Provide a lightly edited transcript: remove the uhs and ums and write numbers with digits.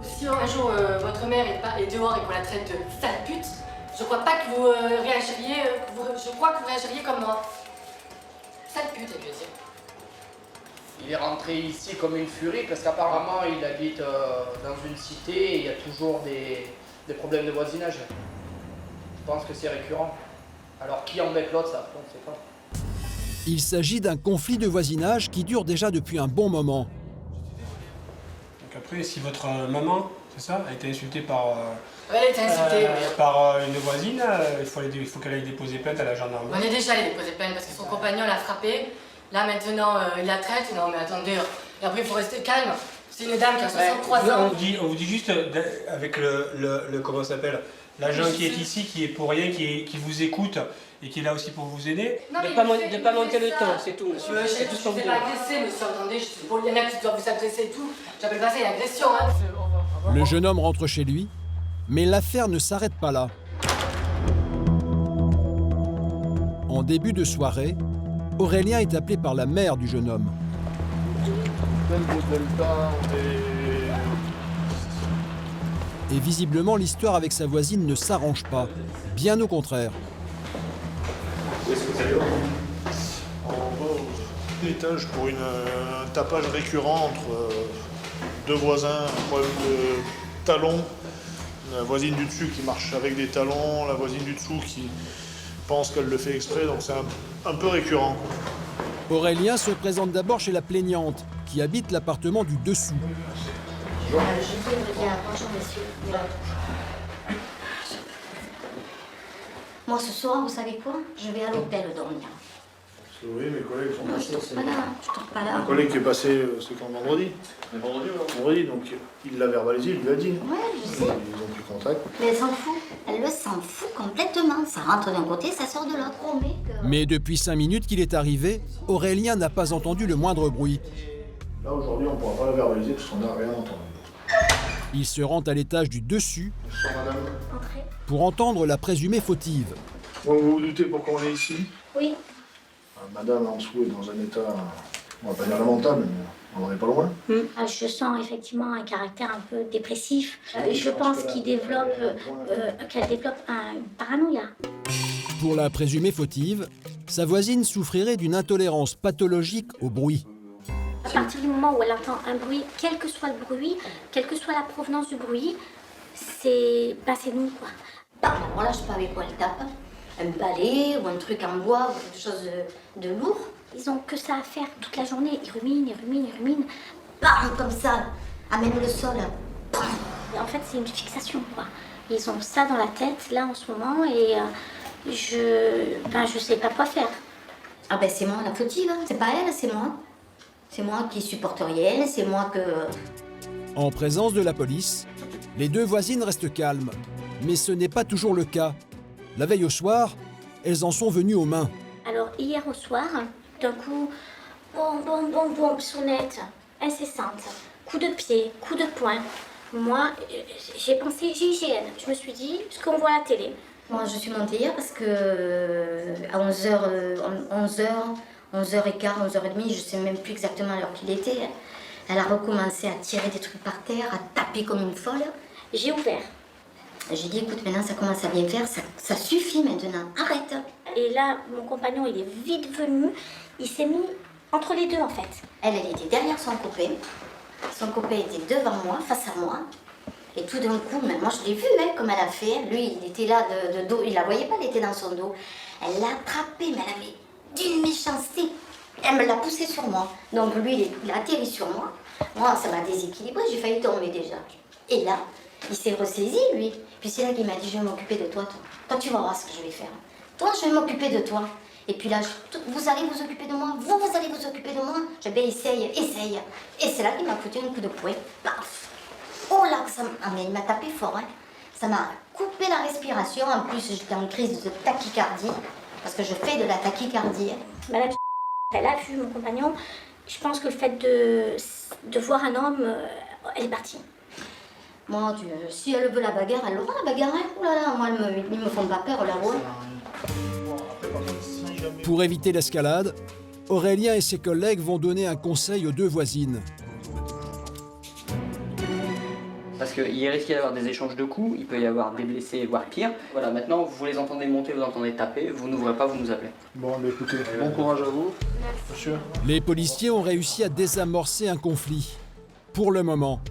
Si un jour votre mère est dehors et qu'on la traite de sale pute, je crois pas que vous réagiriez, je crois que vous réagiriez comme moi. Sale pute, elle veut dire. Il est rentré ici comme une furie parce qu'apparemment il habite dans une cité et il y a toujours des problèmes de voisinage. Je pense que c'est récurrent. Alors qui embête l'autre, ça, on ne sait pas. Il s'agit d'un conflit de voisinage qui dure déjà depuis un bon moment. Donc après, si votre maman, c'est ça, a été insultée par, Elle a été insultée, oui. par une voisine, il faut qu'elle aille déposer plainte à la gendarmerie. On est déjà allé déposer plainte parce que son compagnon l'a frappé. Là maintenant, il la traite. Non mais attendez, et après il faut rester calme. C'est une dame qui a 63 ans. On vous dit juste, avec comment ça s'appelle, l'agent qui est ici, qui est pour rien, qui vous écoute et qui est là aussi pour vous aider. Non, de ne pas manquer le temps, c'est tout, monsieur. C'est tout ce qu'on vous Je ne demande. pas agresser, monsieur, attendez, il y en a qui doivent vous agresser et tout. J'appelle pas ça une agression, hein. Le jeune homme rentre chez lui, mais l'affaire ne s'arrête pas là. En début de soirée, Aurélien est appelé par la mère du jeune homme. Et visiblement, l'histoire avec sa voisine ne s'arrange pas. Bien au contraire. Où est-ce que vous allez? En bas au étage pour un tapage récurrent entre deux voisins, un problème de talons. La voisine du dessus qui marche avec des talons, la voisine du dessous qui pense qu'elle le fait exprès, donc c'est un peu récurrent. Aurélien se présente d'abord chez la plaignante, qui habite l'appartement du dessous. Je dis bien, bonjour monsieur. Moi ce soir, vous savez quoi? Je vais à l'hôtel dormir. Oui, mes collègues sont Non, je passés. dors pas là, je dors pas là. Un collègue qui est passé, c'est quand vendredi. Vendredi, donc il l'a verbalisé, il lui a dit. Ouais, je sais. Ils ont pris contact. Mais elle s'en fout. Elle le s'en fout complètement. Ça rentre d'un côté, ça sort de l'autre. Mais depuis 5 minutes qu'il est arrivé, Aurélien n'a pas entendu le moindre bruit. Là, aujourd'hui, on ne pourra pas la verbaliser parce qu'on n'a rien entendu. Il se rend à l'étage du dessus Bonsoir, madame. Entrez. pour entendre la présumée fautive. Bon, vous vous doutez pourquoi on est ici? Oui. Madame en dessous est dans un état, on va pas dire lamentable, mais on n'en est pas loin. Je sens effectivement un caractère un peu dépressif. Je pense qu'elle développe une paranoïa. Pour la présumée fautive, sa voisine souffrirait d'une intolérance pathologique au bruit. À partir du moment où elle entend un bruit, quel que soit le bruit, quelle que soit la provenance du bruit, c'est nous, quoi. Bon, là, je sais pas avec quoi elle tape. Un balai ou un truc en bois ou quelque chose de lourd. Ils ont que ça à faire toute la journée. Ils ruminent. Bam, comme ça. Amène le sol. Bam. Et en fait, c'est une fixation, quoi. Ils ont ça dans la tête, là, en ce moment, et je sais pas quoi faire. Ah ben, c'est moi la fautive, hein. C'est pas elle, c'est moi. C'est moi qui supporte rien, c'est moi que... En présence de la police, les deux voisines restent calmes. Mais ce n'est pas toujours le cas. La veille au soir, elles en sont venues aux mains. Alors, hier au soir, d'un coup, bon, sonnette, incessante, coup de pied, coup de poing. Moi, j'ai pensé GIGN. Je me suis dit, ce qu'on voit à la télé. Moi, je suis montée hier parce que à 11h15, 11h30, je sais même plus exactement l'heure qu'il était. Elle a recommencé à tirer des trucs par terre, à taper comme une folle. J'ai ouvert. J'ai dit, écoute, maintenant ça commence à bien faire, ça suffit maintenant, arrête. Et là, mon compagnon, il est vite venu, il s'est mis entre les deux en fait. Elle était derrière son copain était devant moi, face à moi. Et tout d'un coup, mais moi je l'ai vu, hein, comme elle a fait. Lui, il était là de dos, il la voyait pas, elle était dans son dos. Elle l'a attrapé, mais elle avait d'une méchanceté. Elle me l'a poussé sur moi. Donc lui, il a atterri sur moi. Moi, ça m'a déséquilibré, j'ai failli tomber déjà. Et là, il s'est ressaisi, lui. Puis c'est là qu'il m'a dit, je vais m'occuper de toi. Toi, tu vas voir ce que je vais faire. Toi, je vais m'occuper de toi. Et puis là, vous allez vous occuper de moi. Vous allez vous occuper de moi. Je vais essaye. Et c'est là qu'il m'a foutu un coup de poing. Paf. Oh là, mais il m'a tapé fort. Hein. Ça m'a coupé la respiration. En plus, j'étais en crise de tachycardie. Parce que je fais de la tachycardie. Madame, elle a vu mon compagnon. Je pense que le fait de voir un homme, elle est partie. Moi, si elle veut la bagarre, elle aura la bagarre. Hein. Oh là là, moi, ils me font pas peur, là, ouais. Pour éviter l'escalade, Aurélien et ses collègues vont donner un conseil aux deux voisines. parce qu'il risque d'y avoir des échanges de coups, il peut y avoir des blessés, voire pire. Voilà, maintenant vous les entendez monter, vous entendez taper, vous n'ouvrez pas, vous nous appelez. Bon, bah écoutez, bon courage à vous, monsieur. Les policiers ont réussi à désamorcer un conflit. Pour le moment,